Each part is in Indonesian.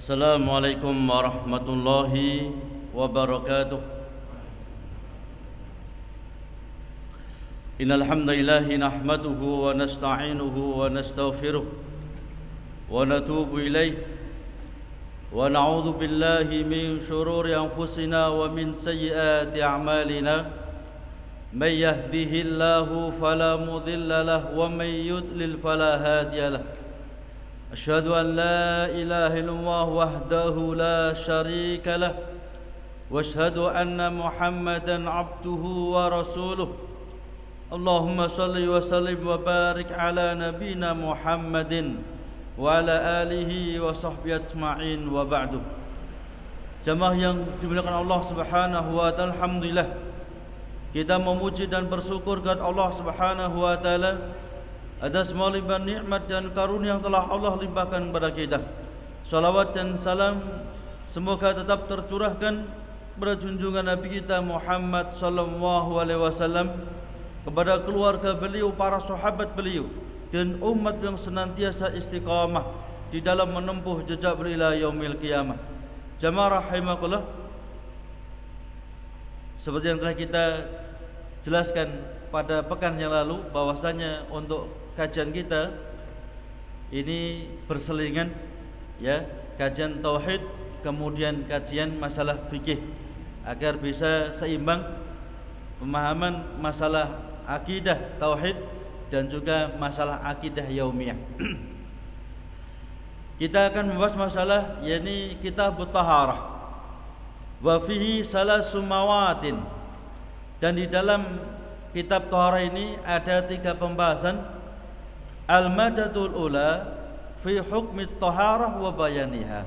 Assalamualaikum warahmatullahi wabarakatuh. Innal hamdalillahi nahmaduhu wa nasta'inuhu wa nastaghfiruh wa natubu ilayh wa na'udzu billahi min shururi anfusina wa min sayyiati a'malina. May yahdihillahu fala mudilla lahu wa may yudlil fala hadiya lahu. أشهد أن لا إله إلا الله وحده لا شريك له وأشهد أن محمدا عبده ورسوله اللهم صل وسلم وبارك على نبينا محمد وعلى آله وصحبه أجمعين وبعد. Jamaah yang dimuliakan Allah Subhanahu wa taala, alhamdulillah kita memuji dan bersyukur kepada Allah Subhanahu wa taala atas semua limpahan nikmat dan karunia yang telah Allah limpahkan kepada kita. Salawat dan salam semoga tetap tercurahkan kepada junjungan Nabi kita Muhammad sallallahu alaihi wasallam, kepada keluarga beliau, para sahabat beliau, dan umat yang senantiasa istiqamah di dalam menempuh jejak beliau ila yaumil qiyamah. Jamaah rahimakumullah, seperti yang telah kita jelaskan pada pekan yang lalu, bahwasanya untuk kajian kita ini berselingan, ya, kajian tauhid kemudian kajian masalah fikih, agar bisa seimbang pemahaman masalah akidah tauhid dan juga masalah akidah yaumiyah. Kita akan membahas masalah yakni kitab taharah wa fihi salasu mawatin, dan di dalam kitab taharah ini ada 3 pembahasan. Al-madatul ula fi hukmi taharah wa bayaniha,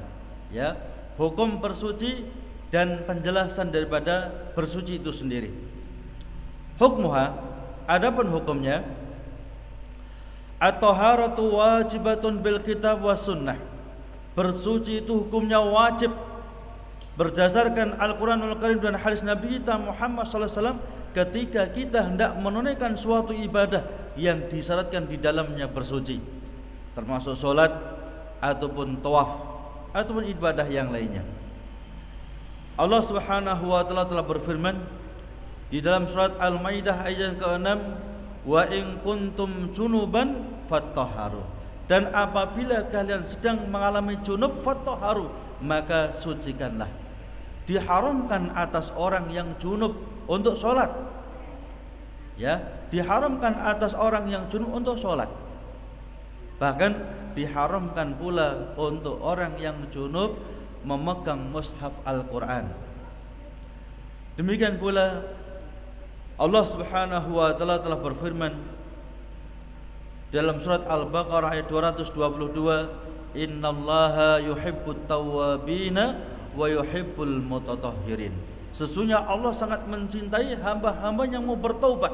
ya, hukum bersuci dan penjelasan daripada bersuci itu sendiri. Hukmuha, adapun hukumnya, at-taharatu wajibatun bil kitab was sunnah. Bersuci itu hukumnya wajib berdasarkan Al-Qur'anul Karim dan hadis Nabi kita Muhammad sallallahu alaihi wasallam ketika kita hendak menunaikan suatu ibadah yang disyaratkan di dalamnya bersuci, termasuk solat ataupun tawaf ataupun ibadah yang lainnya. Allah Subhanahu wa taala telah berfirman di dalam surat Al-Maidah ayat ke-6, wa in kuntum junuban fattaharu, dan apabila kalian sedang mengalami junub fattaharu, maka sucikanlah. Diharamkan atas orang yang junub untuk sholat, ya, diharamkan atas orang yang junub untuk sholat. Bahkan diharamkan pula untuk orang yang junub memegang mushaf Al-Quran. Demikian pula Allah Subhanahu wa taala telah berfirman dalam surat Al-Baqarah ayat 222, innallaha yuhibbut tawwabina wa yuhibbul mutatahhirin. Sesungguhnya Allah sangat mencintai hamba-hamba yang mau bertaubat,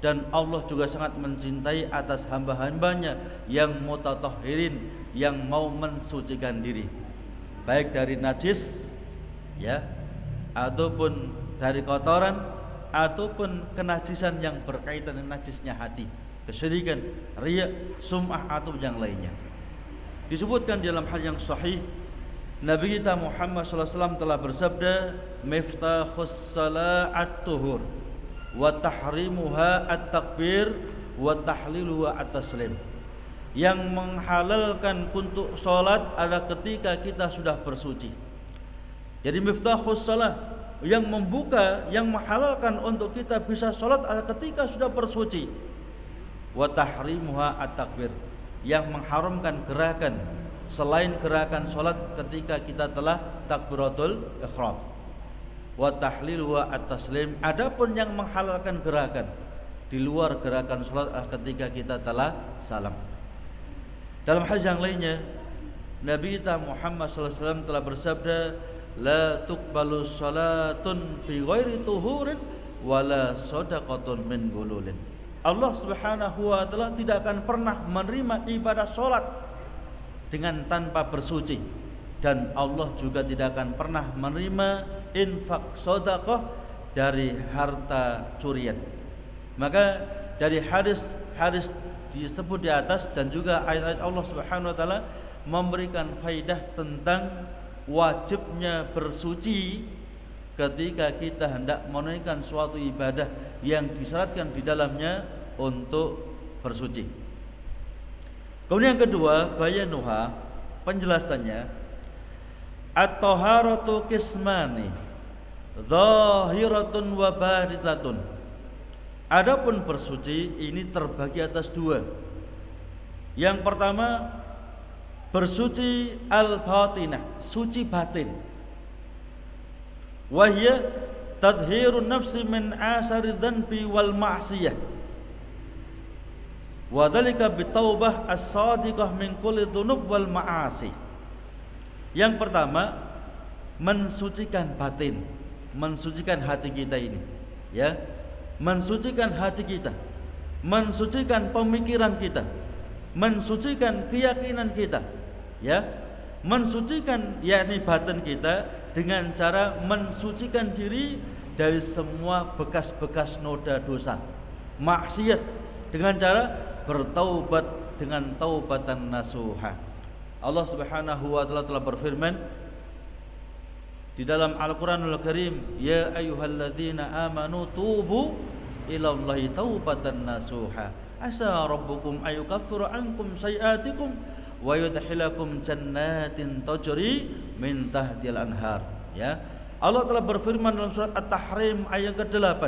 dan Allah juga sangat mencintai atas hamba-hambanya yang mutatahhirin, yang mau mensucikan diri, baik dari najis, ya, ataupun dari kotoran, ataupun kenajisan yang berkaitan dengan najisnya hati, kesyirikan, riya, sum'ah atau yang lainnya. Disebutkan dalam hal yang sahih, Nabi kita Muhammad SAW telah bersabda, miftahus salat tuhur wa tahrimuha at-takbir wa tahliluha at-taslim. Yang menghalalkan untuk salat adalah ketika kita sudah bersuci. Jadi miftahus salat, yang membuka, yang menghalalkan untuk kita bisa salat adalah ketika sudah bersuci. Wa tahrimuha at-takbir, yang mengharamkan gerakan selain gerakan solat ketika kita telah takbiratul ihram. Wa tahlilu wa at-taslim, adapun yang menghalalkan gerakan di luar gerakan solat ketika kita telah salam. Dalam hal yang lainnya, Nabi kita Muhammad sallallahu alaihi wasallam telah bersabda, la tuqbalu salatun bi ghairi tuhurin wala shadaqatun min gululin. Allah Subhanahu wa taala tidak akan pernah menerima ibadah solat dengan tanpa bersuci, dan Allah juga tidak akan pernah menerima infak sedekah dari harta curian. Maka dari hadis disebut di atas dan juga ayat-ayat Allah Subhanahu wa taala, memberikan faidah tentang wajibnya bersuci ketika kita hendak menunaikan suatu ibadah yang disyaratkan di dalamnya untuk bersuci. Kemudian yang kedua, bayanuha, penjelasannya, at-taharatu qismani zahiratun wa baritatun. Adapun bersuci ini terbagi atas dua. Yang pertama, bersuci al-batinah, suci batin. Wahya tadhirun nafsi min asari dhanbi wal ma'siyah. Wa dzalika bitaubah as-sadiqah min kulli dzunub wal ma'asi. Yang pertama, mensucikan batin, mensucikan hati kita ini, ya. Mensucikan hati kita, mensucikan pemikiran kita, mensucikan keyakinan kita, ya. Mensucikan yakni batin kita dengan cara mensucikan diri dari semua bekas-bekas noda dosa, maksiat, dengan cara bertaubat dengan taubatan nasuha. Allah Subhanahu wa taala telah berfirman di dalam Al-Qur'anul Karim, ya ayyuhalladzina amanu tubu ilallahi taubatan nasuha asa rabbukum ayyukaffiru ankum sayiatikum wa yudkhilakum jannatin tajri min tahtil anhar. Ya, Allah telah berfirman dalam surat At-Tahrim ayat ke-8,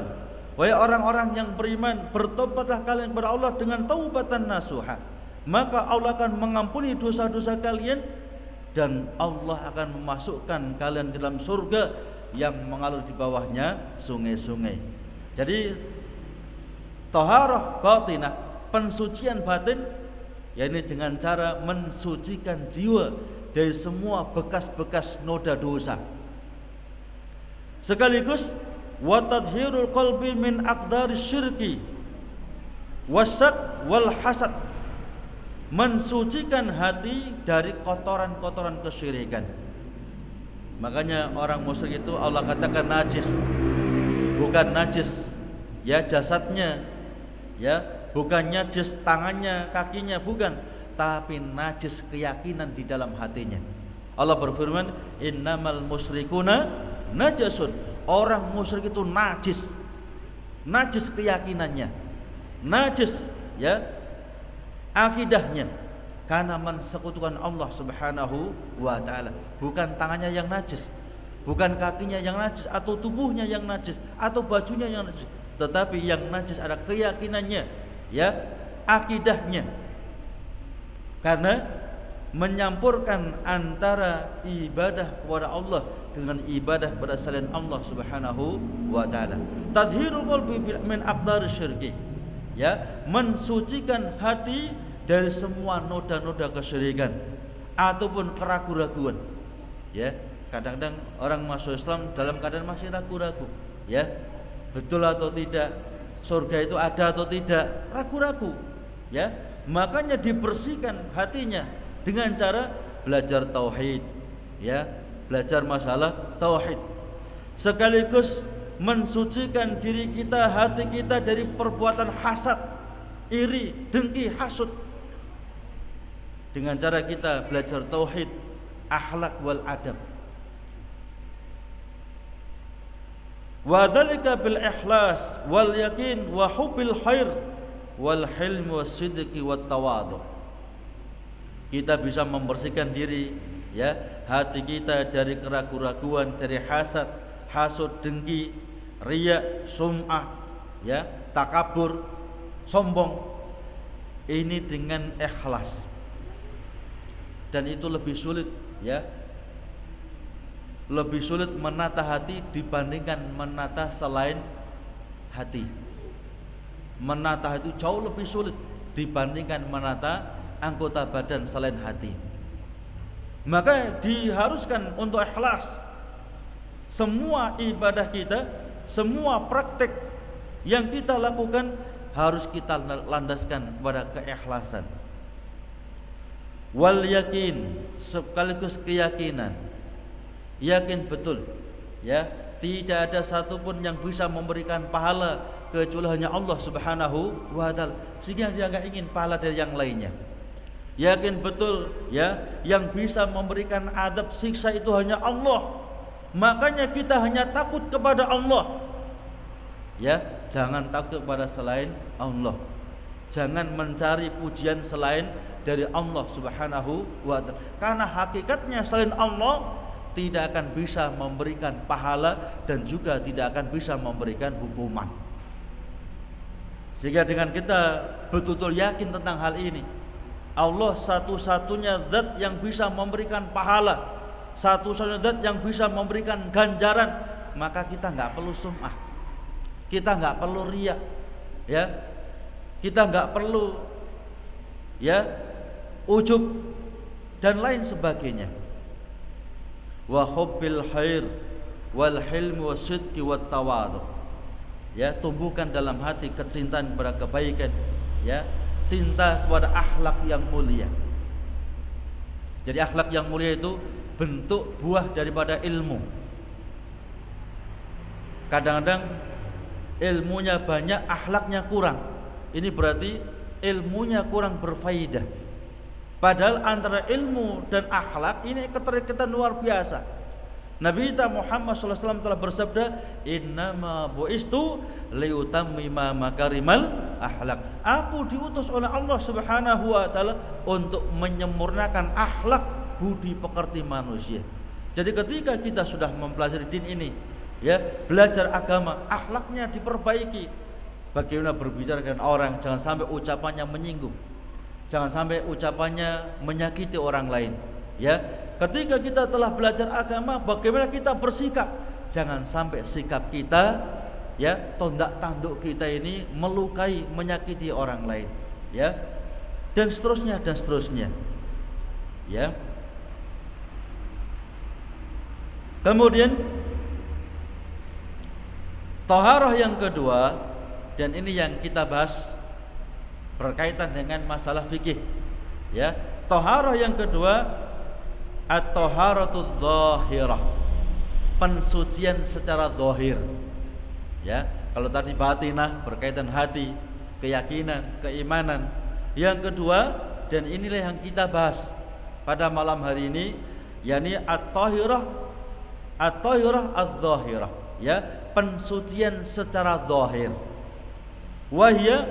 wahai orang-orang yang beriman, bertobatlah kalian kepada Allah dengan taubatan nasuha, maka Allah akan mengampuni dosa-dosa kalian dan Allah akan memasukkan kalian dalam surga yang mengalir di bawahnya sungai-sungai. Jadi taharah batinah, pensucian batin, yakni dengan cara mensucikan jiwa dari semua bekas-bekas noda dosa. Sekaligus wa tadhhirul qalbi min aqdaris syirki wasak wal hasad, mensucikan hati dari kotoran-kotoran kesyirikan. Makanya orang musyrik itu Allah katakan najis, bukan najis ya jasadnya, ya, bukan najis tangannya, kakinya, bukan, tapi najis keyakinan di dalam hatinya. Allah berfirman, innamal musyrikuna najasun. Orang musyrik itu najis, najis keyakinannya, najis ya akidahnya, karena mensekutukan Allah Subhanahu wa taala. Bukan tangannya yang najis, bukan kakinya yang najis, atau tubuhnya yang najis, atau bajunya yang najis, tetapi yang najis ada keyakinannya, ya, akidahnya. Karena menyampurkan antara ibadah kepada Allah dengan ibadah kepada selain Allah Subhanahu wa taala. Tadhhirul qalbi min aqdaris syirki, ya, mensucikan hati dari semua noda-noda kesyirikan ataupun keraguan-raguan. Ya, kadang-kadang orang masuk Islam dalam keadaan masih ragu-ragu, ya, betul atau tidak, surga itu ada atau tidak, ragu-ragu, ya. Makanya dibersihkan hatinya dengan cara belajar tauhid, ya, belajar masalah tauhid. Sekaligus mensucikan diri kita, hati kita dari perbuatan hasad, iri, dengki, hasud, dengan cara kita belajar tauhid, akhlak wal adab. Wa dzalika bil ikhlas wal yakin wa hubbil khair wal hilm was sidqi wat tawadhu. Kita bisa membersihkan diri, ya, hati kita dari keraguan-raguan, dari hasad, hasud, dengki, riya, sum'ah, ya, takabur, sombong. Ini dengan ikhlas. Dan itu lebih sulit, ya, lebih sulit menata hati dibandingkan menata selain hati. Menata itu jauh lebih sulit dibandingkan menata anggota badan selain hati. Maka diharuskan untuk ikhlas. Semua ibadah kita, semua praktek yang kita lakukan harus kita landaskan pada keikhlasan. Wal yakin, sekaligus keyakinan. Yakin betul, ya, tidak ada satupun yang bisa memberikan pahala kecuali hanya Allah Subhanahu wa taala, sehingga dia enggak ingin pahala dari yang lainnya. Yakin betul ya, yang bisa memberikan azab siksa itu hanya Allah. Makanya kita hanya takut kepada Allah. Ya, jangan takut kepada selain Allah. Jangan mencari pujian selain dari Allah Subhanahu wa ta'ala. Karena hakikatnya selain Allah tidak akan bisa memberikan pahala dan juga tidak akan bisa memberikan hukuman. Sehingga dengan kita betul-betul yakin tentang hal ini, Allah satu-satunya zat yang bisa memberikan pahala, satu-satunya zat yang bisa memberikan ganjaran, maka kita nggak perlu sum'ah, kita nggak perlu riya, ya, kita nggak perlu ya ujub dan lain sebagainya. Wa hubbil khair wal hilmi wasidqi wat tawadhu. Ya, tumbuhkan dalam hati kecintaan kepada kebaikan, ya, cinta kepada akhlak yang mulia. Jadi akhlak yang mulia itu bentuk buah daripada ilmu. Kadang-kadang ilmunya banyak, akhlaknya kurang. Ini berarti ilmunya kurang berfaedah. Padahal antara ilmu dan akhlak ini keterikatan luar biasa. Nabi kita Muhammad SAW telah bersabda, innama bu'istu liutammima makarimal akhlak. Aku diutus oleh Allah Subhanahu wa ta'ala untuk menyempurnakan akhlak budi pekerti manusia. Jadi ketika kita sudah mempelajari din ini, ya, belajar agama, akhlaknya diperbaiki. Bagaimana berbicara dengan orang, jangan sampai ucapannya menyinggung, jangan sampai ucapannya menyakiti orang lain. Ya, ketika kita telah belajar agama, bagaimana kita bersikap, jangan sampai sikap kita, ya, tondak tanduk kita ini melukai, menyakiti orang lain, ya, dan seterusnya dan seterusnya, ya. Kemudian taharah yang kedua, dan ini yang kita bahas berkaitan dengan masalah fikih, ya. Taharah yang kedua, at-taharatul zahirah, pensucian secara zahir. Ya, kalau tadi batinah berkaitan hati, keyakinan, keimanan. Yang kedua, dan inilah yang kita bahas pada malam hari ini, yakni at-tahirah az-zahirah, ya, pensucian secara zahir. Wahya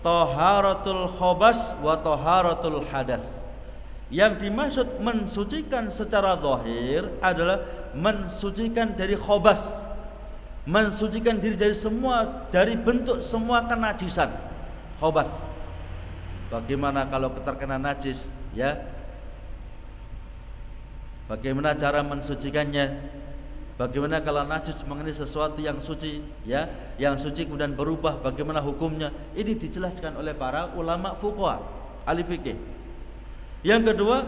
taharatul khabas wa taharatul hadas. Yang dimaksud mensucikan secara zahir adalah mensucikan dari khobas, mensucikan diri dari semua, dari bentuk semua kenajisan. Khobas, bagaimana kalau terkena najis, ya, bagaimana cara mensucikannya, bagaimana kalau najis mengenai sesuatu yang suci, ya, yang suci kemudian berubah, bagaimana hukumnya. Ini dijelaskan oleh para ulama fuqaha, ahli fikih. Yang kedua,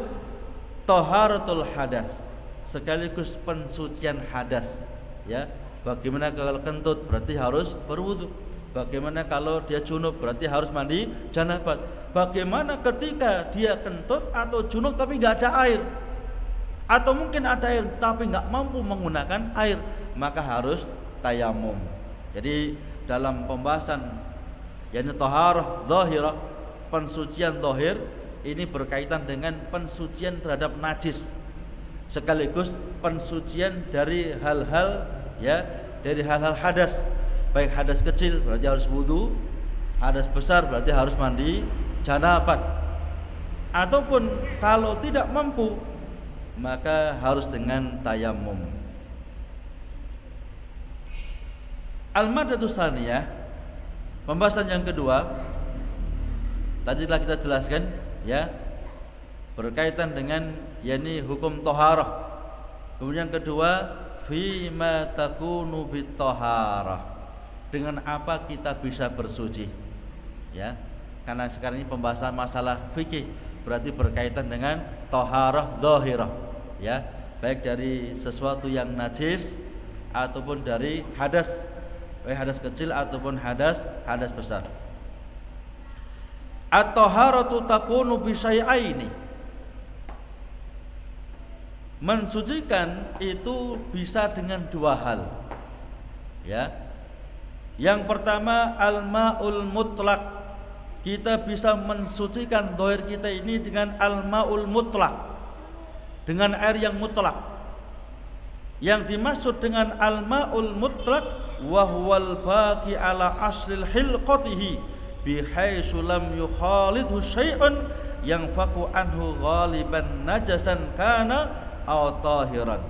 taharatul hadas, sekaligus pensucian hadas, ya. Bagaimana kalau kentut, berarti harus berwudu. Bagaimana kalau dia junub, berarti harus mandi janabat. Bagaimana ketika dia kentut atau junub tapi nggak ada air, atau mungkin ada air tapi nggak mampu menggunakan air, maka harus tayamum. Jadi dalam pembahasan yakni taharah zahirah, pensucian zahir, ini berkaitan dengan pensucian terhadap najis, sekaligus pensucian dari hal-hal, ya, dari hal-hal hadas, baik hadas kecil berarti harus wudu, hadas besar berarti harus mandi janabat, ataupun kalau tidak mampu maka harus dengan tayamum. Al-Maddatus Tsaniyah, pembahasan yang kedua, tadi telah kita jelaskan, ya, berkaitan dengan yakni hukum taharah. Kemudian yang kedua, fima takunu bitaharah, dengan apa kita bisa bersuci, ya. Karena sekarang ini pembahasan masalah fikih, berarti berkaitan dengan taharah zahirah, ya, baik dari sesuatu yang najis ataupun dari hadas, baik hadas kecil ataupun hadas besar. At-taharatu takunu bi syai'aini, mensucikan itu bisa dengan dua hal, ya. Yang pertama al-ma'ul mutlaq, kita bisa mensucikan zahir kita ini dengan al-ma'ul mutlak, dengan air yang mutlak. Yang dimaksud dengan al-ma'ul mutlak wa huwal baqi ala aslil hilqatihi bihaitsu lam yukhalidhu syai'un yanfaqu anhu ghaliban najasan kana aw tahiran.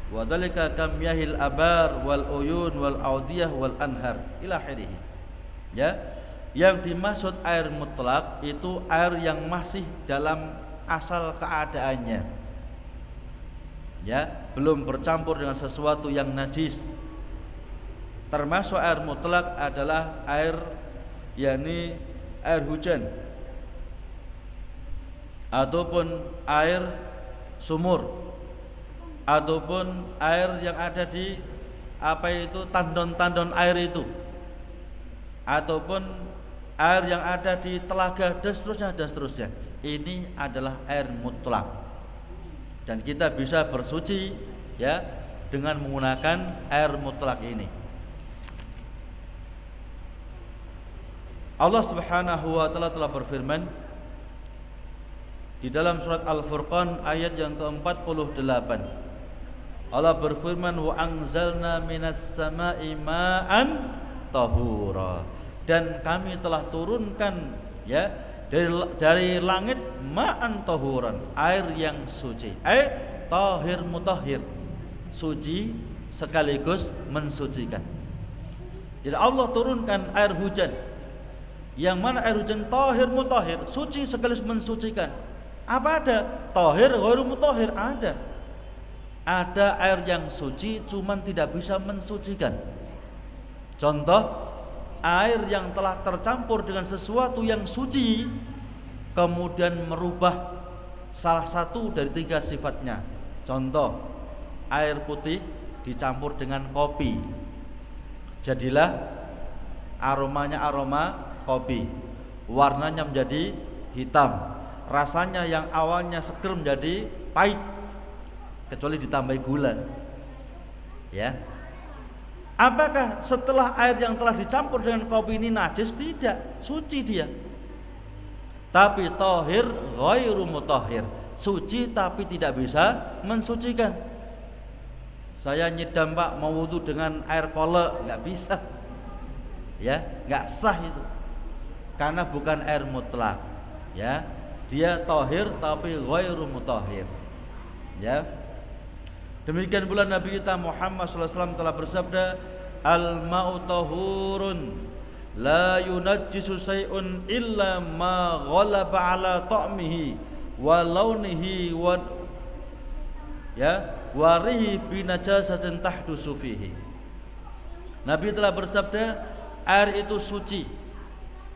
Wa dzalika kam yahil abar wal uyun wal audiyah wal anhar ila akhirih. Ya, yang dimaksud air mutlak itu air yang masih dalam asal keadaannya, ya, belum bercampur dengan sesuatu yang najis. Termasuk air mutlak adalah air, yakni air hujan ataupun air sumur ataupun air yang ada di tandon-tandon air itu, ataupun air yang ada di telaga dan seterusnya. Ini adalah air mutlak dan kita bisa bersuci, ya, dengan menggunakan air mutlak ini. Allah Subhanahu wa taala telah berfirman di dalam surat Al-Furqan ayat yang ke-48. Allah berfirman, wa anzalna minas sama'i ma'an tahura, dan kami telah turunkan, ya, dari langit ma'an tahuran, air yang suci, tahir mutahhir, suci sekaligus mensucikan. Jadi Allah turunkan air hujan, yang mana air hujan tahir mutahhir, suci sekaligus mensucikan. Apa ada? Tahir ghairu mutahhir, ada. Ada air yang suci cuman tidak bisa mensucikan. Contoh, air yang telah tercampur dengan sesuatu yang suci kemudian merubah salah satu dari 3 sifatnya. Contoh, air putih dicampur dengan kopi, jadilah aromanya aroma kopi, warnanya menjadi hitam, rasanya yang awalnya seger menjadi pahit kecuali ditambah gula. Ya. Apakah setelah air yang telah dicampur dengan kopi ini najis? Tidak, suci dia. Tapi tahir ghairu mutahhir, suci tapi tidak bisa mensucikan. Saya nyidam Pak, mau wudu dengan air kolak, nggak bisa. Ya, nggak sah itu. Karena bukan air mutlak. Ya, dia tahir tapi ghairu mutahhir. Ya. Demikian pula Nabi kita Muhammad SAW telah bersabda, al-ma'u tahurun la yunajjisu syai'un illa ma ghalaba ala ta'mihi wa launihi wa warihi bi najasatin tahdusu fihi. Nabi telah bersabda, air itu suci,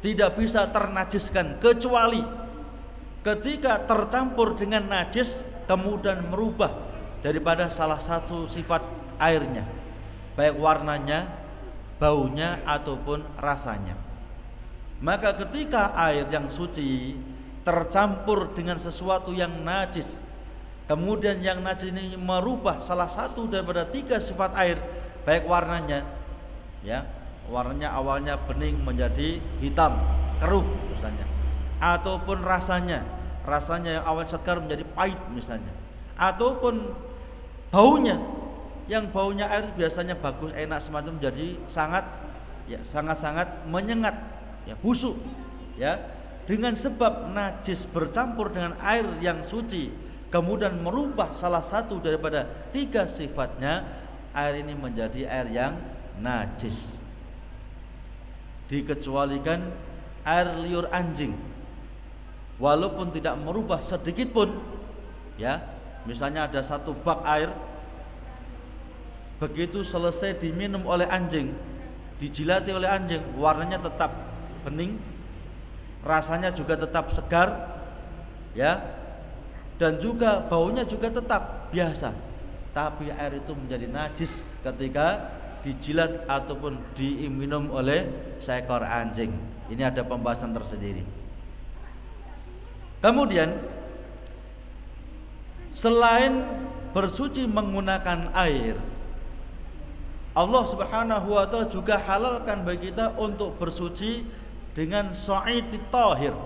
tidak bisa ternajiskan kecuali ketika tercampur dengan najis kemudian merubah daripada salah satu sifat airnya, baik warnanya, baunya ataupun rasanya. Maka ketika air yang suci tercampur dengan sesuatu yang najis, kemudian yang najis ini merubah salah satu daripada 3 sifat air, baik warnanya, ya, warnanya awalnya bening menjadi hitam, keruh misalnya, ataupun rasanya yang awal segar menjadi pahit misalnya, ataupun baunya, yang baunya air biasanya bagus, enak semacam, menjadi sangat menyengat, ya, busuk, ya, dengan sebab najis bercampur dengan air yang suci kemudian merubah salah satu daripada 3 sifatnya, air ini menjadi air yang najis. Dikecualikan air liur anjing, walaupun tidak merubah sedikit pun, ya. Misalnya ada 1 bak air, begitu selesai diminum oleh anjing, dijilati oleh anjing, warnanya tetap bening, rasanya juga tetap segar, ya, dan juga baunya juga tetap biasa. Tapi air itu menjadi najis ketika dijilat ataupun diminum oleh seekor anjing. Ini ada pembahasan tersendiri. Kemudian selain bersuci menggunakan air, Allah Subhanahu wa taala juga halalkan bagi kita untuk bersuci dengan sa'id tahir,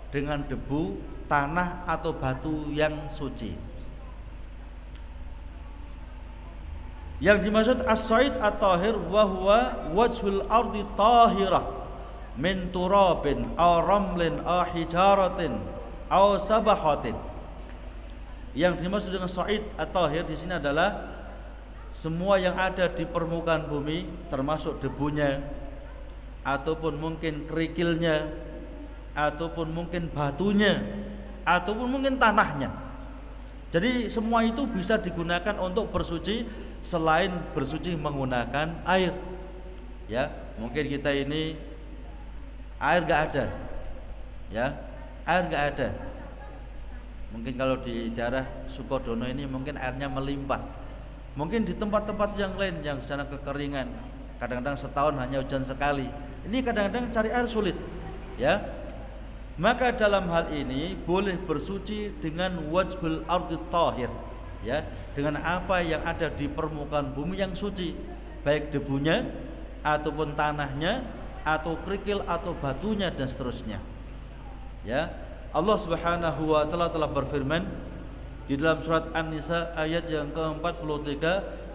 dengan debu, tanah atau batu yang suci. Yang dimaksud as-sa'id at-tahir wa huwa wajhul ardi tahirah min turabin aw ramlin aw hijaratin aw sabahatin. Yang dimaksud dengan sa'id at-tahir di sini adalah semua yang ada di permukaan bumi, termasuk debunya, ataupun mungkin kerikilnya, ataupun mungkin batunya, ataupun mungkin tanahnya. Jadi semua itu bisa digunakan untuk bersuci selain bersuci menggunakan air. Ya, mungkin kita ini air nggak ada, ya, air nggak ada. Mungkin kalau di daerah Sukodono ini mungkin airnya melimpah. Mungkin di tempat-tempat yang lain yang secara kekeringan, kadang-kadang setahun hanya hujan sekali. Ini kadang-kadang cari air sulit, ya. Maka dalam hal ini boleh bersuci dengan wajhul ardi tahir, ya, dengan apa yang ada di permukaan bumi yang suci, baik debunya ataupun tanahnya atau kerikil atau batunya dan seterusnya. Ya, Allah Subhanahu wa taala telah berfirman di dalam surat An-Nisa ayat yang ke-43,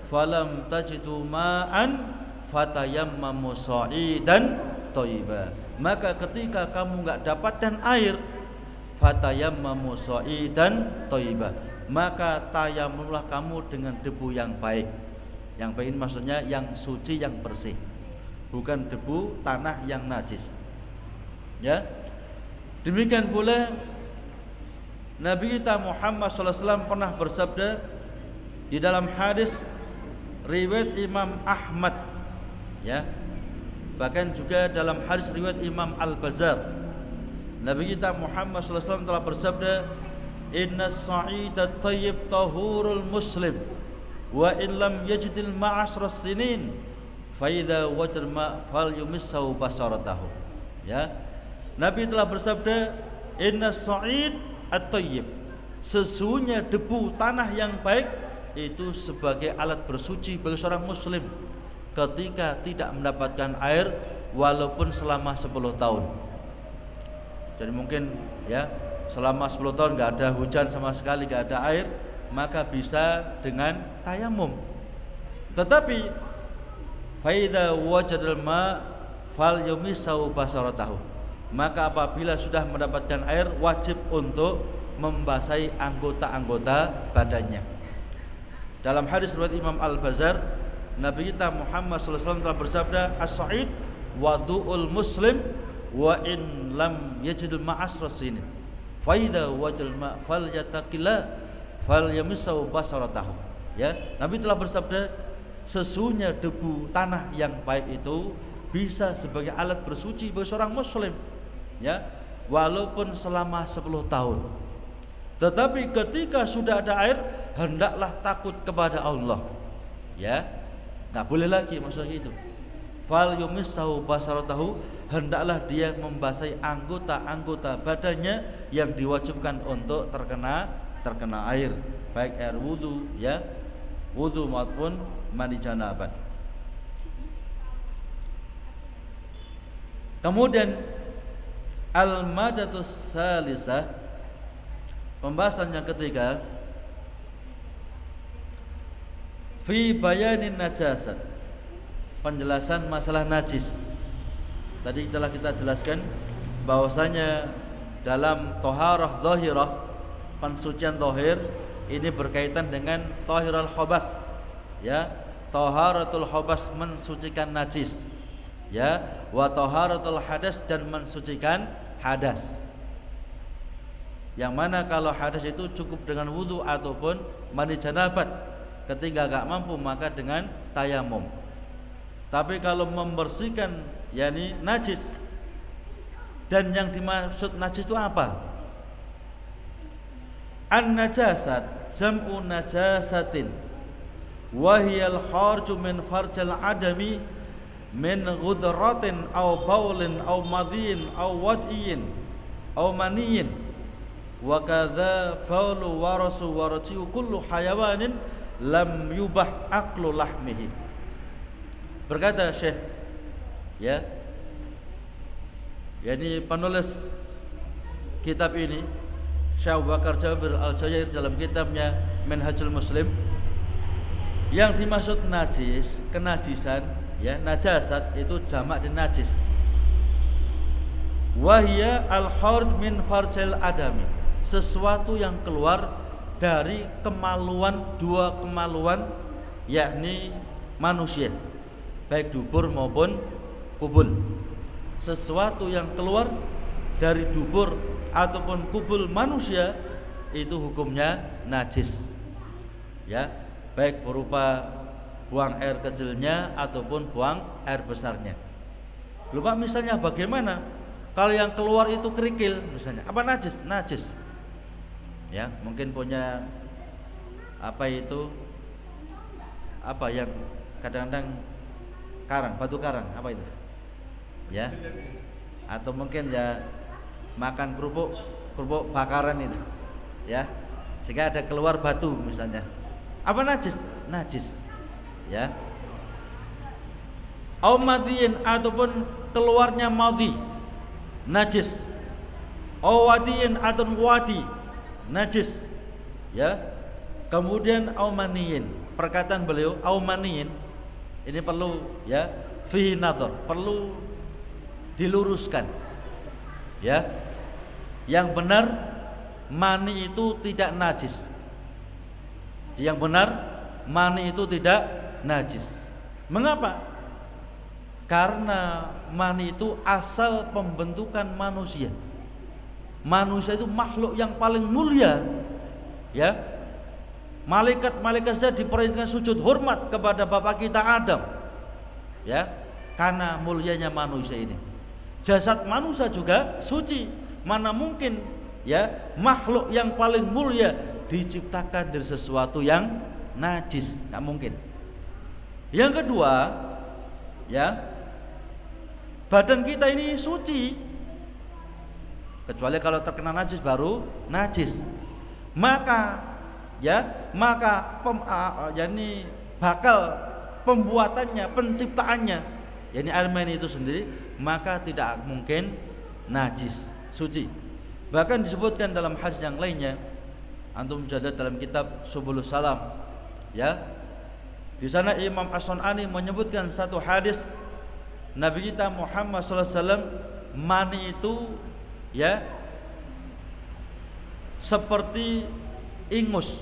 falam tajidu ma'an fatayammamu sa'idan thayyiba. Maka ketika kamu enggak dapatkan air, fatayammamu sa'idan thayyiba, maka tayamumlah kamu dengan debu yang baik. Yang baik ini maksudnya yang suci, yang bersih, bukan debu tanah yang najis. Ya. Demikian pula Nabi kita Muhammad SAW pernah bersabda di dalam hadis riwayat Imam Ahmad, ya, bahkan juga dalam hadis riwayat Imam Al-Bazzar. Nabi kita Muhammad SAW telah bersabda, inna as-sa'ida at-tayyib tahurul muslim wa in lam yajidil ma'asras sinin fa idza wajal ma' fal yumissahu basaratahu. Ya, Nabi telah bersabda, inna as-sa'id at-tayyib, sesungguhnya debu tanah yang baik itu sebagai alat bersuci bagi seorang muslim ketika tidak mendapatkan air walaupun selama 10 tahun. Jadi mungkin, ya, selama 10 tahun enggak ada hujan sama sekali, enggak ada air, maka bisa dengan tayamum. Tetapi faida wajadal ma fal yumisau basaratahu, maka apabila sudah mendapatkan air wajib untuk membasahi anggota-anggota badannya. Dalam hadis riwayat Imam Al-Bazzar, Nabi kita Muhammad SAW telah bersabda, as-sa'id wadu'ul muslim wa in lam yajidul ma'asras sinin fa idza wajal ma fal yattaqilla fal yamisau basaratahu. Ya, Nabi telah bersabda, sesungguhnya debu tanah yang baik itu bisa sebagai alat bersuci bagi seorang muslim, ya, walaupun selama 10 tahun. Tetapi ketika sudah ada air, hendaklah takut kepada Allah. Ya, enggak boleh lagi maksudnya itu. Fal yumissahu basaratahu, hendaklah dia membasahi anggota-anggota badannya yang diwajibkan untuk terkena air, baik air wudu, ya, wudu maupun mandi janabah. Kemudian al-madatus salisah, pembahasan yang ketiga, fi bayanin najasat, penjelasan masalah najis. Tadi telah kita jelaskan bahwasanya dalam taharah zahirah, pensucian zahir ini berkaitan dengan tahiral khabas, ya, taharatul khabas mensucikan najis, ya, wa taharatul hadas dan mensucikan hadas. Yang mana kalau hadas itu cukup dengan wudu ataupun mandi janabat. Ketika enggak mampu maka dengan tayamum. Tapi kalau membersihkan yakni najis, dan yang dimaksud najis itu apa? An-najasat jam'u najasatin wa hiyal kharju min farjal adami min ghudratin aw baulin aw madhin aw wad'in aw maniyin wa kadza baulu warasu warasiu kullu hayawanin lam yubah aklu lahmihi. Berkata Syekh, ya, yakni penulis kitab ini Syekh Abu Bakar Jabir Al-Jazairi dalam kitabnya Minhajul Muslim, yang dimaksud najis, kenajisan, ya, najasat itu jamak dari najis. Wahia al-kharj min farjil adami, sesuatu yang keluar dari kemaluan, dua kemaluan, yakni manusia, baik dubur maupun kubul. Sesuatu yang keluar dari dubur ataupun kubul manusia itu hukumnya najis, ya, baik berupa buang air kecilnya ataupun buang air besarnya. Lupa misalnya bagaimana kalau yang keluar itu kerikil misalnya, apa najis? Najis. Ya, mungkin punya apa itu, apa yang kadang-kadang karang, batu karang, apa itu? Ya. Atau mungkin ya makan kerupuk bakaran itu. Ya. Sehingga ada keluar batu misalnya. Apa najis? Najis. Ya. Au madhiin, ataupun keluarnya madhi, najis. Au wadiin, atau wadi, najis. Ya. Kemudian au maniin, perkataan beliau au maniin ini perlu, ya, fihi nadhar, perlu diluruskan. Ya. Yang benar mani itu tidak najis. Yang benar mani itu tidak najis. Mengapa? Karena mani itu asal pembentukan manusia. Manusia itu makhluk yang paling mulia. Ya. Malaikat-malaikat saja diperintahkan sujud hormat kepada bapak kita Adam. Ya. Karena mulianya manusia ini. Jasad manusia juga suci. Mana mungkin, ya, makhluk yang paling mulia diciptakan dari sesuatu yang najis? Tidak mungkin. Yang kedua, ya, badan kita ini suci, kecuali kalau terkena najis baru najis. Maka, ya, yakni bakal pembuatannya, penciptaannya, yakni air mani itu sendiri, maka tidak mungkin najis, suci. Bahkan disebutkan dalam hadis yang lainnya, antum jadat dalam kitab Subulus Salam, ya. Di sana Imam As-Sun'ani menyebutkan satu hadis Nabi kita Muhammad SAW, mani itu, ya, seperti ingus,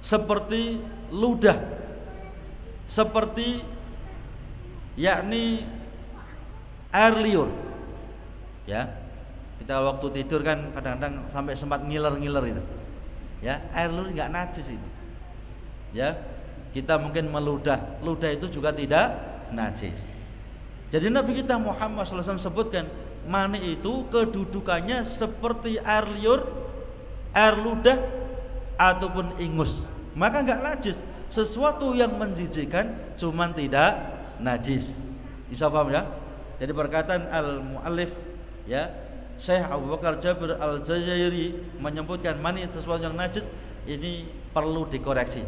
seperti ludah, seperti yakni air liur. Ya, kita waktu tidur kan kadang-kadang sampai sempat ngiler-ngiler itu. Ya, air liur enggak najis itu. Ya, kita mungkin meludah, ludah itu juga tidak najis. Jadi Nabi kita Muhammad SAW sebutkan mani itu kedudukannya seperti air liur, air ludah ataupun ingus, maka enggak najis. Sesuatu yang menjijikkan cuman tidak najis. Bisa paham, ya? Jadi perkataan al-muallif, ya, Syekh Abu Bakar Jabir Al-Jazairi menyebutkan mani sesuatu yang najis ini perlu dikoreksi.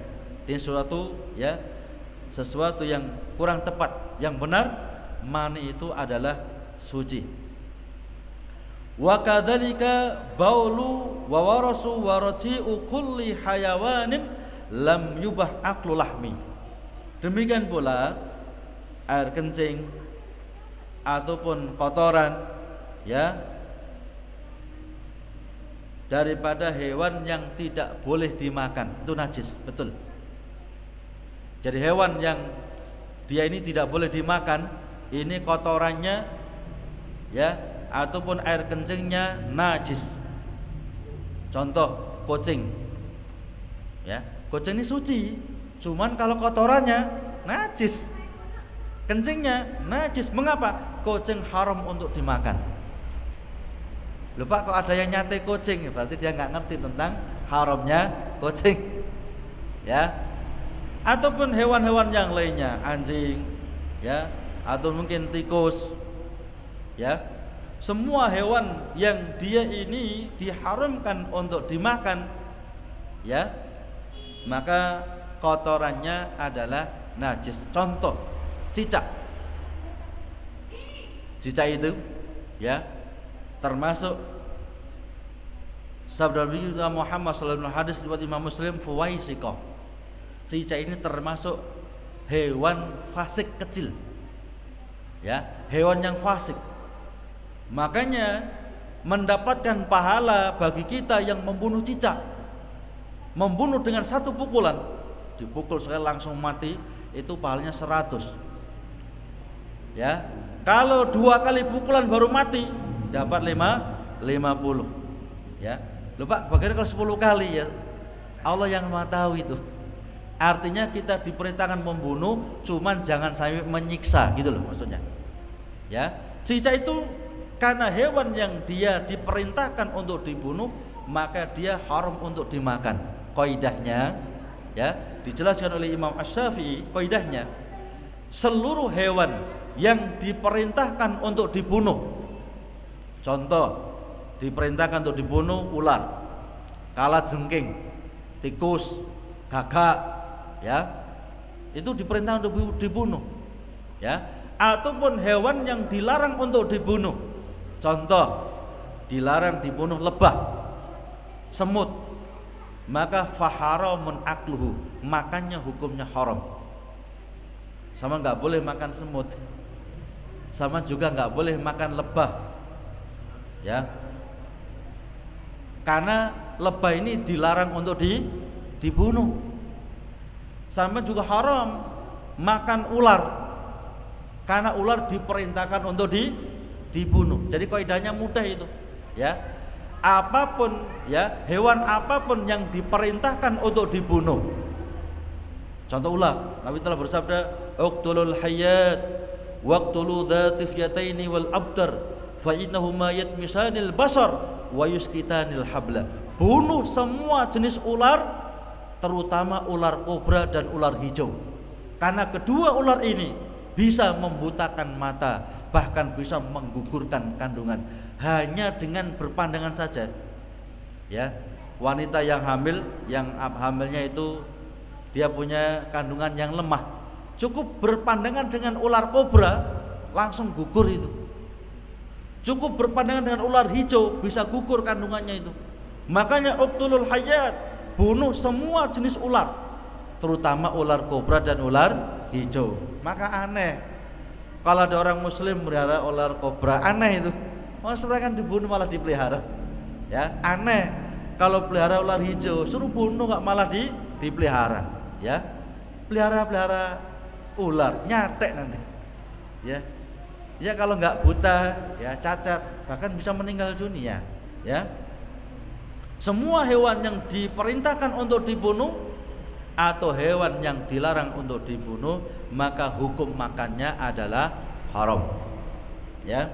Ini suatu, ya, sesuatu yang kurang tepat. Yang benar mani itu adalah suci. Wa kadzalika baulu wa warasu wa rati'u kulli hayawanin lam yubah aklu lahmi. Demikian pula air kencing ataupun kotoran, ya, daripada hewan yang tidak boleh dimakan itu najis, betul. Jadi hewan yang dia ini tidak boleh dimakan, ini kotorannya, ya, ataupun air kencingnya najis. Contoh kucing, ya, kucing ini suci, cuman kalau kotorannya najis, kencingnya najis. Mengapa? Kucing haram untuk dimakan. Lupa kok ada yang nyate kucing, berarti dia nggak ngerti tentang haramnya kucing, ya. Ataupun hewan-hewan yang lainnya, anjing, ya, atau mungkin tikus, ya. Semua hewan yang dia ini diharamkan untuk dimakan, ya, maka kotorannya adalah najis. Contoh cicak. Cicak itu Ya, termasuk sabda Nabi Muhammad sallallahu alaihi wasallam hadis riwayat Imam Muslim, fuwaisiqah. Cicak ini termasuk hewan fasik kecil. Ya, hewan yang fasik. Makanya mendapatkan pahala bagi kita yang membunuh cicak. Membunuh dengan satu pukulan, dipukul sekali langsung mati, itu pahalanya 100. Ya, kalau 2 kali pukulan baru mati dapat 50. Ya, lupa bagaimana kalau 10 kali ya? Allah yang Maha tahu itu. Artinya kita diperintahkan membunuh, cuman jangan sampai menyiksa gitu loh maksudnya. Ya, cicak itu karena hewan yang dia diperintahkan untuk dibunuh, maka dia haram untuk dimakan. Kaidahnya ya, dijelaskan oleh Imam Asy-Syafi'i, kaidahnya seluruh hewan yang diperintahkan untuk dibunuh. Contoh, diperintahkan untuk dibunuh ular, kalajengking, tikus, gagak, ya. Itu diperintahkan untuk dibunuh. Ya, ataupun hewan yang dilarang untuk dibunuh. Contoh, dilarang dibunuh lebah, semut, maka faharamun akluhu, makannya hukumnya haram. Sama nggak boleh makan semut, sama juga nggak boleh makan lebah, ya, karena lebah ini dilarang untuk dibunuh. Sama juga haram makan ular, karena ular diperintahkan untuk dibunuh. Jadi kaidahnya mudah itu, ya. Apapun ya, hewan apapun yang diperintahkan untuk dibunuh. Contoh ular, Nabi telah bersabda, "Uqtulul hayyat waqtulu dhatif yataini wal abtar fa innahuma yatmisanil basar wa yusqitanil habla." Bunuh semua jenis ular, terutama ular kobra dan ular hijau. Karena kedua ular ini bisa membutakan mata, bahkan bisa menggugurkan kandungan hanya dengan berpandangan saja. Ya, wanita yang hamil, yang hamilnya itu dia punya kandungan yang lemah, cukup berpandangan dengan ular kobra langsung gugur itu. Cukup berpandangan dengan ular hijau bisa gugur kandungannya itu. Makanya uqtulul hayyat, bunuh semua jenis ular, terutama ular kobra dan ular hijau. Maka aneh kalau ada orang muslim melihara ular kobra, aneh itu. Maksudnya kan dibunuh malah dipelihara. Ya, aneh kalau pelihara ular hijau, suruh bunuh nggak malah dipelihara. Ya, pelihara ular nyatek nanti. Ya, ya kalau nggak buta, ya cacat, bahkan bisa meninggal dunia. Ya, semua hewan yang diperintahkan untuk dibunuh atau hewan yang dilarang untuk dibunuh, maka hukum makannya adalah haram. Ya.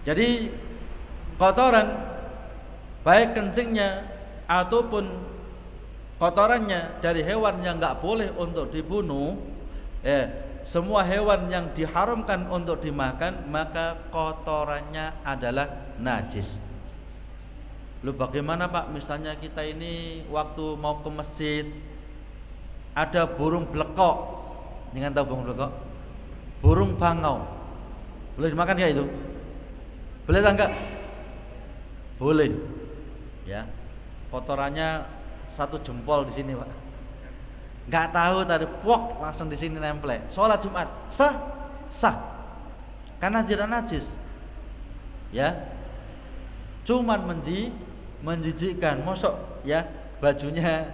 Jadi kotoran, baik kencingnya ataupun kotorannya dari hewan yang nggak boleh untuk dibunuh, semua hewan yang diharamkan untuk dimakan, maka kotorannya adalah najis. Lu bagaimana Pak? Misalnya kita ini waktu mau ke masjid ada burung blekok, jangan tahu burung blekok, burung bangau, boleh dimakan ya itu? Boleh enggak? Boleh. Ya. Kotorannya 1 jempol di sini, Pak. Enggak tahu tadi pok langsung di sini nempel. Sholat Jumat sah. Karena tidak najis. Ya. Cuman menjijikkan, mosok ya bajunya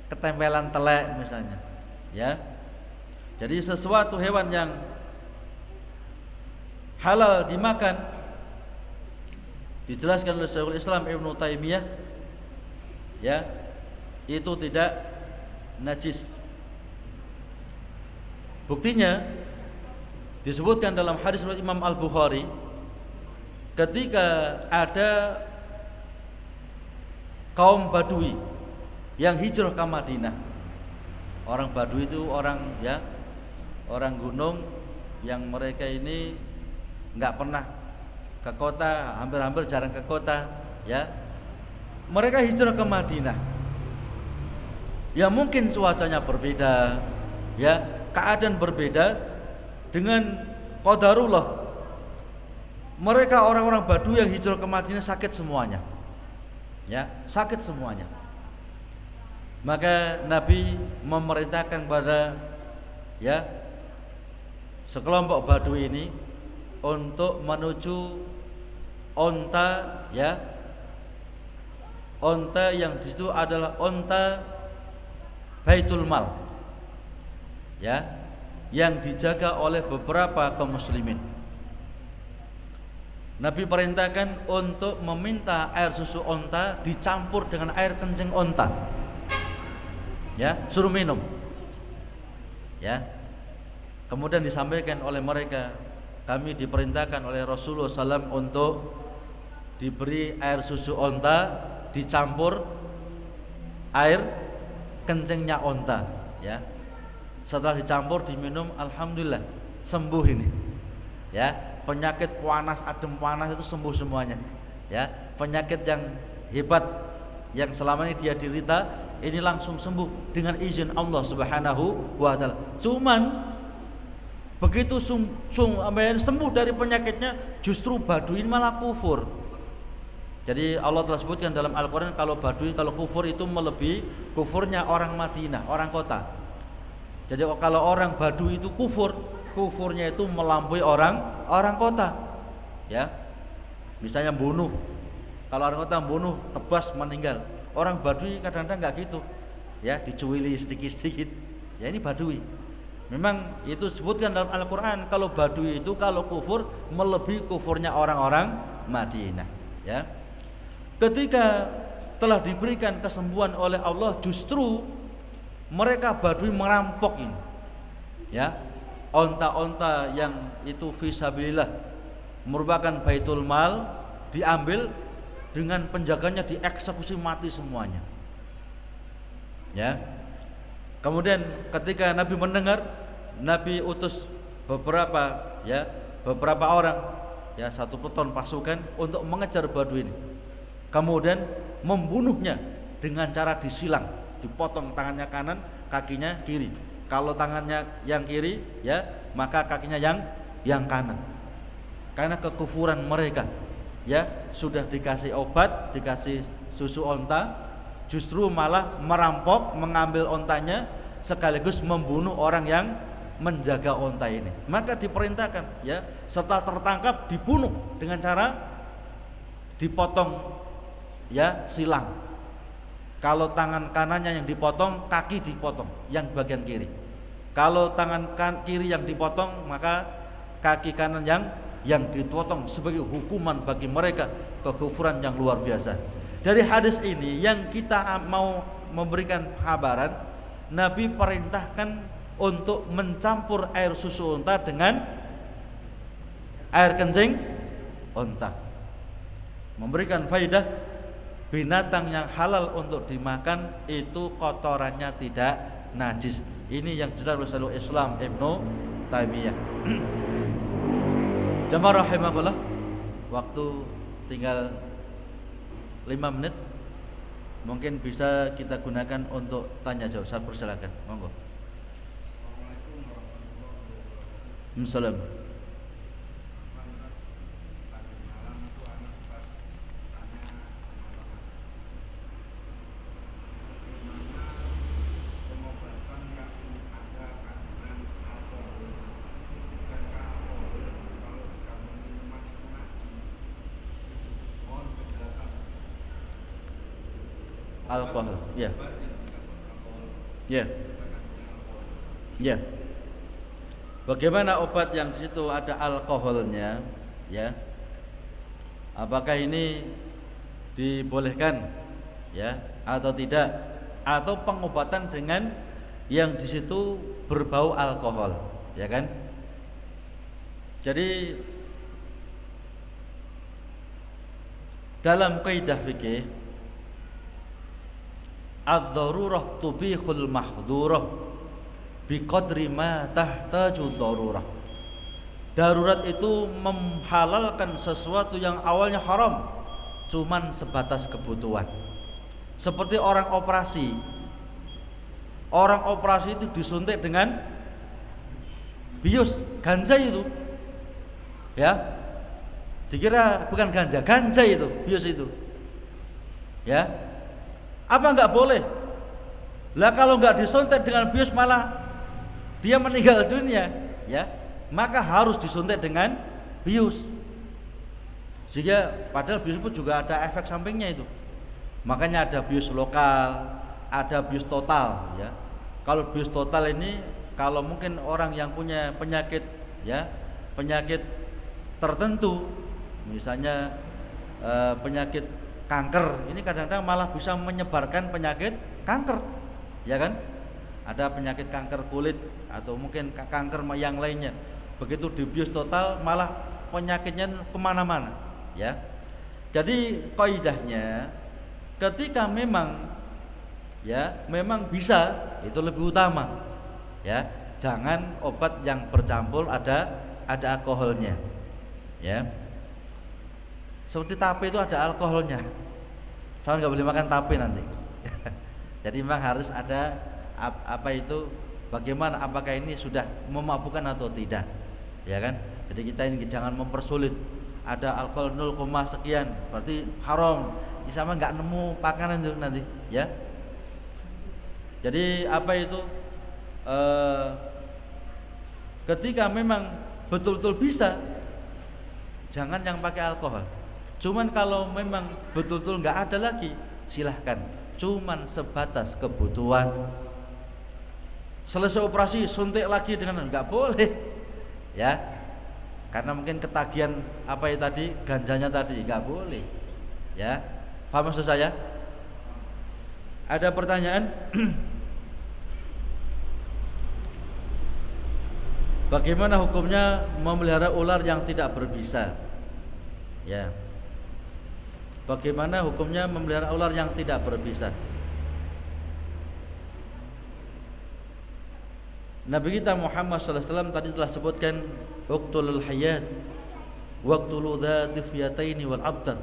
ketempelan telek misalnya. Ya. Jadi sesuatu hewan yang halal dimakan dijelaskan oleh Syekhul Islam Ibnu Taimiyah, ya, itu tidak najis. Buktinya disebutkan dalam hadis riwayat Imam Al-Bukhari, ketika ada kaum Badui yang hijrah ke Madinah. Orang Badui itu orang ya, orang gunung yang mereka ini enggak pernah ke kota, hampir-hampir jarang ke kota, ya. Mereka hijrah ke Madinah. Ya mungkin cuacanya berbeda, ya, keadaan berbeda dengan qadarullah. mereka orang-orang Badui yang hijrah ke Madinah sakit semuanya. Ya, sakit semuanya. Maka Nabi memerintahkan pada ya sekelompok Badui ini untuk menuju onta, ya, onta yang di situ adalah onta Baitul Mal, ya, yang dijaga oleh beberapa kaum muslimin. Nabi perintahkan untuk meminta air susu onta dicampur dengan air kencing onta, ya, suruh minum, ya. Kemudian disampaikan oleh mereka, kami diperintahkan oleh Rasulullah SAW untuk diberi air susu onta dicampur air kencingnya onta, ya. Setelah dicampur diminum, alhamdulillah sembuh ini, ya. Penyakit panas, adem panas itu sembuh semuanya, ya. Penyakit yang hebat yang selama ini dia derita ini langsung sembuh dengan izin Allah Subhanahu wa taala. Cuman begitu sembuh dari penyakitnya, justru Badui malah kufur. Jadi Allah telah sebutkan dalam Al-Quran kalau Badui, kalau kufur itu melebihi kufurnya orang Madinah, orang kota. Jadi kalau orang Badui itu kufurnya itu melampaui orang kota. Ya, misalnya bunuh. Kalau orang kota bunuh, tebas meninggal. Orang Badui kadang-kadang nggak gitu. Ya, dicuili sedikit-sedikit. Ya, ini Badui. Memang itu disebutkan dalam Al-Quran kalau Badui itu kalau kufur melebihi kufurnya orang-orang Madinah, ya. Ketika telah diberikan kesembuhan oleh Allah, justru mereka Badui merampok ini, ya, onta-onta yang itu fisabilillah merupakan Baitul Mal diambil dengan penjaganya dieksekusi mati semuanya, ya. Kemudian ketika Nabi mendengar, Nabi utus beberapa orang, ya, satu peton pasukan untuk mengejar Badui ini. Kemudian membunuhnya dengan cara disilang, dipotong tangannya kanan, kakinya kiri. Kalau tangannya yang kiri, ya, maka kakinya yang kanan. Karena kekufuran mereka, ya, sudah dikasih obat, dikasih susu onta, justru malah merampok, mengambil ontanya sekaligus membunuh orang yang menjaga onta ini. Maka diperintahkan, ya, setelah tertangkap dibunuh dengan cara dipotong, ya, silang. Kalau tangan kanannya yang dipotong, kaki dipotong yang bagian kiri. Kalau tangan kiri yang dipotong, maka kaki kanan yang dipotong sebagai hukuman bagi mereka kekufuran yang luar biasa. Dari hadis ini yang kita mau memberikan kabaran, Nabi perintahkan untuk mencampur air susu unta dengan air kencing unta. Memberikan faidah, binatang yang halal untuk dimakan itu kotorannya tidak najis. Ini yang jelas oleh Syekhul Islam Ibnu Taimiyah. Jamaah rahimakumullah, waktu tinggal 5 menit, mungkin bisa kita gunakan untuk tanya jawab. Saya persilakan, monggo. Assalamualaikum. Alkohol, ya, ya, ya. Bagaimana obat yang di situ ada alkoholnya, ya? Apakah ini dibolehkan, ya, atau tidak? Atau pengobatan dengan yang di situ berbau alkohol, ya kan? Jadi dalam kaidah fikih, ad-darurah tubihul mahdurah biqadri ma tahtaju darurah. Darurat itu menghalalkan sesuatu yang awalnya haram, cuman sebatas kebutuhan. Seperti orang operasi. Orang operasi itu disuntik dengan bius, ganja itu, ya, Dikira bukan ganja, ganja itu, bius itu. Ya. Apa enggak boleh? Lah kalau enggak disuntik dengan bius malah dia meninggal dunia, ya. Maka harus disuntik dengan bius. Sehingga padahal bius pun juga ada efek sampingnya itu. Makanya ada bius lokal, ada bius total, ya. Kalau bius total ini kalau mungkin orang yang punya penyakit, ya, penyakit tertentu, misalnya penyakit kanker, ini kadang-kadang malah bisa menyebarkan penyakit kanker, ya kan? Ada penyakit kanker kulit atau mungkin kanker yang lainnya. Begitu dibius total malah penyakitnya kemana-mana, ya. Jadi kaidahnya ketika memang, ya, memang bisa, itu lebih utama, ya. Jangan obat yang bercampur ada alkoholnya, ya. Seperti tape itu ada alkoholnya, saya nggak boleh makan tape nanti. Jadi memang harus ada apa itu, bagaimana, apakah ini sudah memabukkan atau tidak, ya kan? Jadi kita ini jangan mempersulit. Ada alkohol 0, sekian berarti haram, sama nggak nemu pakanan itu nanti, ya. Jadi apa itu, ketika memang betul-betul bisa, jangan yang pakai alkohol. Cuman kalau memang betul-betul nggak ada lagi, silahkan. Cuman sebatas kebutuhan. Selesai operasi suntik lagi dengan, nggak boleh, ya. Karena mungkin ketagihan apa ya tadi, ganjanya tadi, nggak boleh, ya. Paham maksud saya? Ada pertanyaan? Bagaimana hukumnya memelihara ular yang tidak berbisa? Ya. Bagaimana hukumnya memelihara ular yang tidak berbisa? Nabi kita Muhammad SAW tadi telah sebutkan uqtulul hayat waqtulu dzati fiyataini wal abtar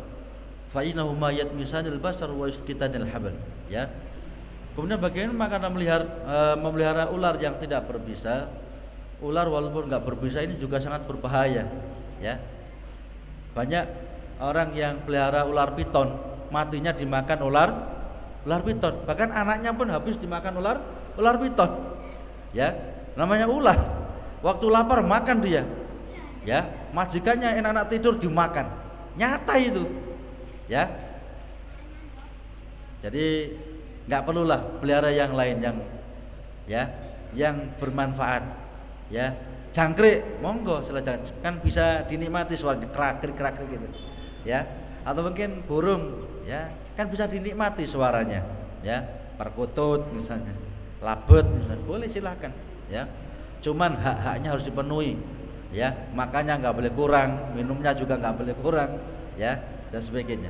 fa innahuma yatmisanil basar wa yusqitanil habal, ya. Kemudian bagaimana karena memelihara ular yang tidak berbisa? Ular walaupun enggak berbisa ini juga sangat berbahaya, ya. Banyak orang yang pelihara ular piton, matinya dimakan ular piton. Bahkan anaknya pun habis dimakan ular piton, ya. Namanya ular, waktu lapar makan dia, ya. Majikannya enak-enak tidur dimakan, nyata itu, ya. Jadi nggak perlulah pelihara yang lain yang, ya, yang bermanfaat, ya. Jangkrik monggo silahkan, kan bisa dinikmati suara kerak-kerik gitu, ya. Atau mungkin burung, ya, kan bisa dinikmati suaranya, ya. Perkutut misalnya, labet misalnya, boleh silahkan, ya. Cuman hak-haknya harus dipenuhi, ya. Makannya nggak boleh kurang, minumnya juga nggak boleh kurang, ya, dan sebagainya.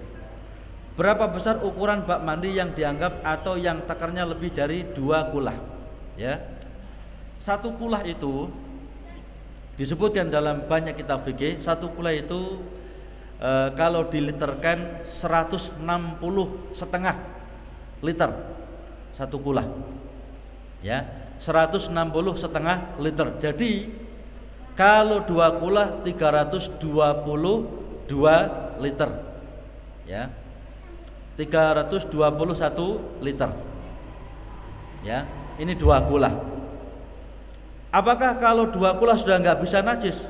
Berapa besar ukuran bak mandi yang dianggap atau yang takarnya lebih dari 2 kulah, ya. 1 kulah itu disebutkan dalam banyak kitab fikih. 1 kulah itu kalau diliterkan 160,5 liter 1 kulah, ya. 160,5 liter. Jadi kalau 2 kulah 322 liter, ya. 321 liter, ya. Ini 2 kulah. Apakah kalau 2 kulah sudah nggak bisa najis?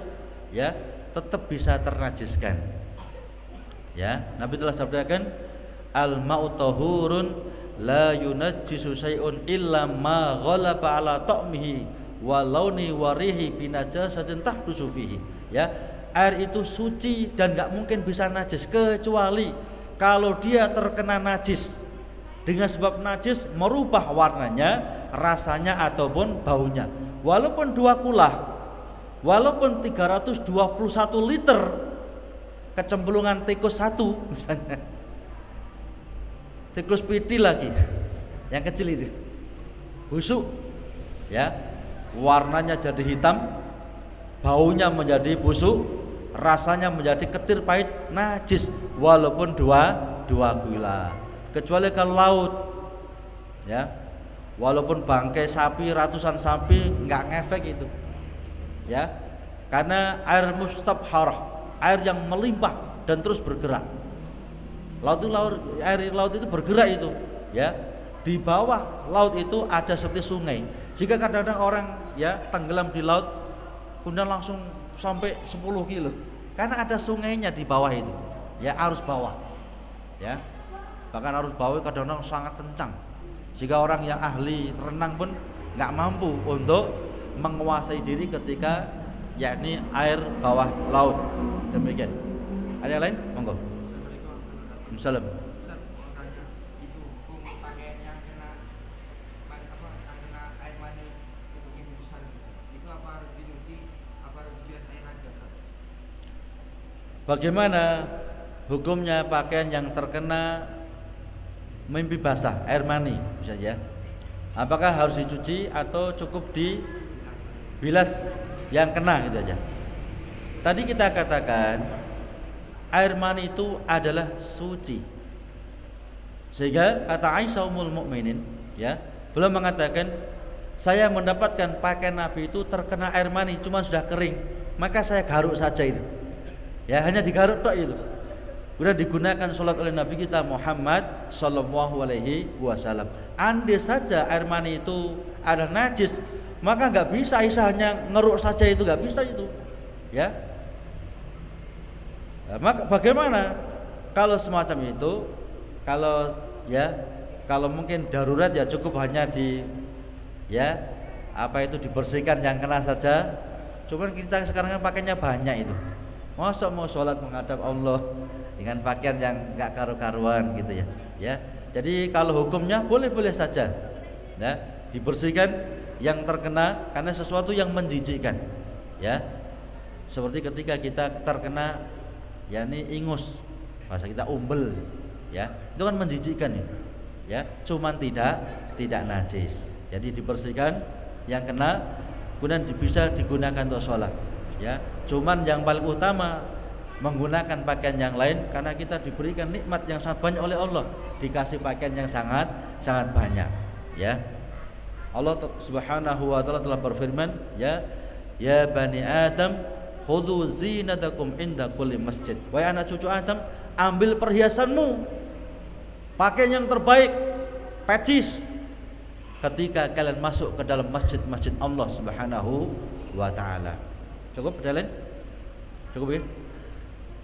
Ya, tetap bisa ternajiskan. Ya, Nabi telah sabdakan, al-ma'u tahurun la yunajjisu syai'un illa ma ghalaba ala ta'mihi wa launi wa rihi binajasatin tahdusu fihi. Ya, air itu suci dan nggak mungkin bisa najis kecuali kalau dia terkena najis dengan sebab najis merubah warnanya, rasanya ataupun baunya. Walaupun 2 kulah, walaupun 321 liter kecemplungan tikus 1 misalnya, tikus piti lagi yang kecil itu busuk, ya, warnanya jadi hitam, baunya menjadi busuk, rasanya menjadi ketir pahit, najis walaupun 2 kulah. Kecuali ke laut, ya, walaupun bangkai sapi, ratusan sapi nggak ngefek itu, ya, karena air mustabharah, air yang melimpah dan terus bergerak. Air laut itu bergerak itu, ya. Di bawah laut itu ada seperti sungai. Jika kadang-kadang orang ya tenggelam di laut, kemudian langsung sampai 10 kilo, karena ada sungainya di bawah itu, ya arus bawah, ya. Bahkan arus bawah kadang-kadang sangat kencang, jika orang yang ahli renang pun nggak mampu untuk menguasai diri ketika yakni air bawah laut. Demikian. Ada yang lain? Monggo. Salam. Bagaimana hukumnya pakaian yang terkena mimpi basah, air mani misalnya? Apakah harus dicuci atau cukup dibilas yang kena gitu aja? Tadi kita katakan air mani itu adalah suci. Sehingga kata Aisyah ummul mukminin, ya, beliau mengatakan, saya mendapatkan pakaian Nabi itu terkena air mani, cuma sudah kering, maka saya garuk saja itu. Ya, hanya digaruk tok itu. Kemudian digunakan sholat oleh Nabi kita Muhammad sallallahu alaihi wasallam. Andai saja air mani itu ada najis, maka nggak bisa Aisyah hanya ngeruk saja itu, nggak bisa itu. Ya. Nah, maka bagaimana kalau semacam itu? Kalau mungkin darurat ya cukup hanya dibersihkan yang kena saja. Cuman kita sekarang kan pakainya banyak itu. Masa mau sholat menghadap Allah dengan pakaian yang nggak karu-karuan gitu ya. Ya, jadi kalau hukumnya boleh-boleh saja, ya, dibersihkan yang terkena karena sesuatu yang menjijikkan, ya. Seperti ketika kita terkena, yakni ingus, bahasa kita umbel, ya, itu kan menjijikkan ya. Cuman tidak najis. Jadi dibersihkan yang kena, kemudian bisa digunakan untuk sholat. Ya, cuman yang paling utama menggunakan pakaian yang lain karena kita diberikan nikmat yang sangat banyak oleh Allah, dikasih pakaian yang sangat banyak, ya. Allah Subhanahu wa taala telah berfirman, ya bani Adam khudhu zinatakum inda kulli masjid. Wahai anak cucu Adam, ambil perhiasanmu, pakaian yang terbaik, pecis, ketika kalian masuk ke dalam masjid-masjid Allah Subhanahu wa taala. Cukup dalil? Cukup ya?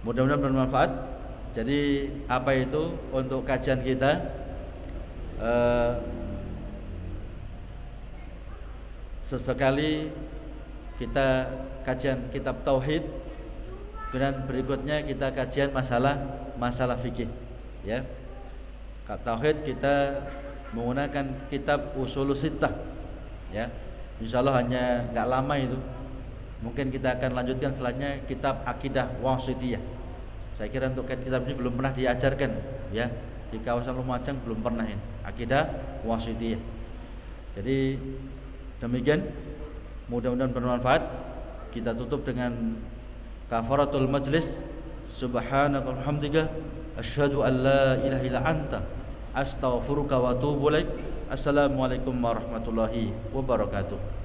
Mudah-mudahan bermanfaat. Jadi apa itu untuk kajian kita? Sesekali kita kajian kitab tauhid, kemudian berikutnya kita kajian masalah fikih, ya. Tauhid kita menggunakan kitab Ushulus Sittah, ya. Insyaallah hanya enggak lama itu. Mungkin kita akan lanjutkan selanjutnya kitab Akidah Wasithiyah. Saya kira untuk kitab ini belum pernah diajarkan, ya, di kawasan Lumajang belum pernah ini Akidah Wasithiyah. Jadi demikian, mudah-mudahan bermanfaat. Kita tutup dengan kafaratul majlis. Subhanaka wa bihamdika asyhadu an la ilaha illa anta astaghfiruka wa atubu ilaik. Assalamualaikum warahmatullahi wabarakatuh.